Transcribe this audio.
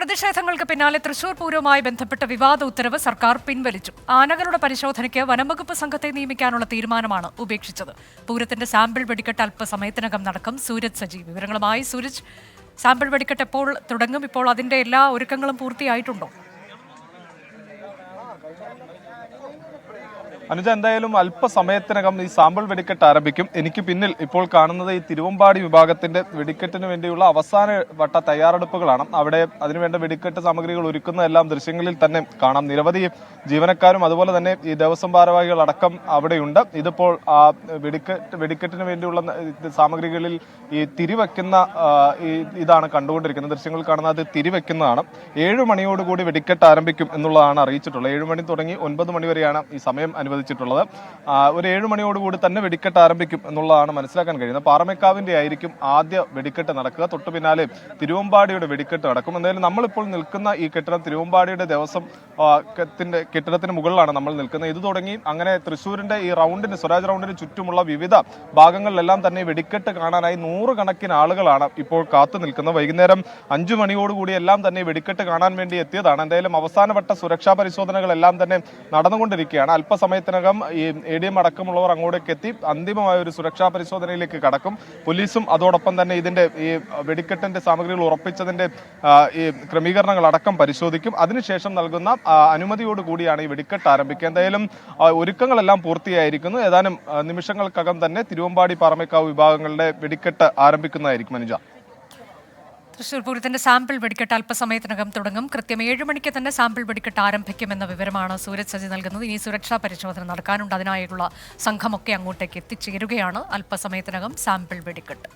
പ്രതിഷേധങ്ങൾക്ക് പിന്നാലെ തൃശൂർ പൂരവുമായി ബന്ധപ്പെട്ട വിവാദ ഉത്തരവ് സർക്കാർ പിൻവലിച്ചു. ആനകളുടെ പരിശോധനയ്ക്ക് വനംവകുപ്പ് സംഘത്തെ നിയമിക്കാനുള്ള തീരുമാനമാണ് ഉപേക്ഷിച്ചത്. പൂരത്തിന്റെ സാമ്പിൾ വെടിക്കെട്ട് അല്പസമയത്തിനകം നടക്കും. സൂരജ് സജി വിവരങ്ങളുമായി. സൂരജ്, സാമ്പിൾ വെടിക്കെട്ട് എപ്പോൾ തുടങ്ങും? ഇപ്പോൾ അതിന്റെ എല്ലാ ഒരുക്കങ്ങളും പൂർത്തിയായിട്ടുണ്ടോ? അനുജ, എന്തായാലും അല്പസമയത്തിനകം ഈ സാമ്പിൾ വെടിക്കെട്ട് ആരംഭിക്കും. എനിക്ക് പിന്നിൽ ഇപ്പോൾ കാണുന്നത് ഈ തിരുവമ്പാടി വിഭാഗത്തിന്റെ വെടിക്കെട്ടിന് വേണ്ടിയുള്ള അവസാന വട്ട തയ്യാറെടുപ്പുകളാണ്. അവിടെ അതിനുവേണ്ട വെടിക്കെട്ട് സാമഗ്രികൾ ഒരുക്കുന്ന എല്ലാം ദൃശ്യങ്ങളിൽ തന്നെ കാണാം. നിരവധി ജീവനക്കാരും അതുപോലെ തന്നെ ഈ ദേവസ്വം ഭാരവാഹികൾ അടക്കം അവിടെയുണ്ട്. ഇതിപ്പോൾ വെടിക്കെട്ടിന് വേണ്ടിയുള്ള സാമഗ്രികളിൽ ഈ തിരിവെക്കുന്ന ഇതാണ് കണ്ടുകൊണ്ടിരിക്കുന്നത്. ദൃശ്യങ്ങൾ കാണുന്നത് അത് തിരിവെക്കുന്നതാണ്. 7 മണിയോടുകൂടി വെടിക്കെട്ട് ആരംഭിക്കും എന്നുള്ളതാണ് അറിയിച്ചിട്ടുള്ളത്. 7 മണി തുടങ്ങി 9 മണി വരെയാണ് ഈ സമയം അനുവദിച്ചിട്ടുള്ളത്. ഒരു 7 മണിയോടുകൂടി തന്നെ വെടിക്കെട്ട് ആരംഭിക്കും എന്നുള്ളതാണ് മനസ്സിലാക്കാൻ കഴിയുന്നത്. പാറമേക്കാവിന്റെ ആയിരിക്കും ആദ്യ വെടിക്കെട്ട് നടക്കുക. തൊട്ടു പിന്നാലെ തിരുവമ്പാടിയുടെ വെടിക്കെട്ട് നടക്കും. എന്തായാലും നമ്മളിപ്പോൾ നിൽക്കുന്ന ഈ കെട്ടിടം തിരുവമ്പാടിയുടെ ദേവസ്വം കെട്ടിടത്തിന് മുകളിലാണ് നമ്മൾ നിൽക്കുന്നത്. ഇത് തുടങ്ങി അങ്ങനെ തൃശ്ശൂരിന്റെ ഈ റൗണ്ടിന്, സ്വരാജ് റൗണ്ടിന് ചുറ്റുമുള്ള വിവിധ ഭാഗങ്ങളിലെല്ലാം തന്നെ വെടിക്കെട്ട് കാണാനായി 100 കണക്കിന് ആളുകളാണ് ഇപ്പോൾ കാത്തു നിൽക്കുന്നത്. വൈകുന്നേരം 5 മണിയോടുകൂടി എല്ലാം തന്നെ വെടിക്കെട്ട് കാണാൻ വേണ്ടി എത്തിയതാണ്. എന്തായാലും അവസാനവട്ട സുരക്ഷാ പരിശോധനകളെല്ലാം തന്നെ നടന്നുകൊണ്ടിരിക്കുകയാണ്. അല്പസമയത്തിനകം ഈ ADM അടക്കമുള്ളവർ അങ്ങോട്ടേക്ക് എത്തി അന്തിമമായ ഒരു സുരക്ഷാ പരിശോധനയിലേക്ക് കടക്കും. പോലീസും അതോടൊപ്പം തന്നെ ഇതിന്റെ ഈ വെടിക്കെട്ടിന്റെ സാമഗ്രികൾ ഉറപ്പിച്ചതിന്റെ ഈ ക്രമീകരണങ്ങൾ അടക്കം പരിശോധിക്കും. അതിനുശേഷം നൽകുന്ന അനുമതിയോടുകൂടിയാണ് ഈ വെടിക്കെട്ട് ആരംഭിക്കുക. എന്തായാലും ഒരുക്കങ്ങളെല്ലാം പൂർത്തിയായിരിക്കുന്നു. ഏതാനും നിമിഷങ്ങൾക്കകം തന്നെ തിരുവമ്പാടി പാറമേക്കാവ് വിഭാഗങ്ങളുടെ വെടിക്കെട്ട് ആരംഭിക്കുന്നതായിരിക്കും. അനുജ, തൃശൂർ പൂരത്തിന്റെ സാമ്പിൾ വെടിക്കെട്ട് അല്പസമയത്തിനകം തുടങ്ങും. കൃത്യം 7 മണിക്ക് തന്നെ സാമ്പിൾ വെടിക്കെട്ട് ആരംഭിക്കുമെന്ന വിവരമാണ് സൂരജ് സജി നൽകുന്നത്. ഇനി സുരക്ഷാ പരിശോധന നടക്കാനുണ്ട്. അതിനായുള്ള സംഘമൊക്കെ അങ്ങോട്ടേക്ക് എത്തിച്ചേരുകയാണ്. അല്പസമയത്തിനകം സാമ്പിൾ വെടിക്കെട്ട്.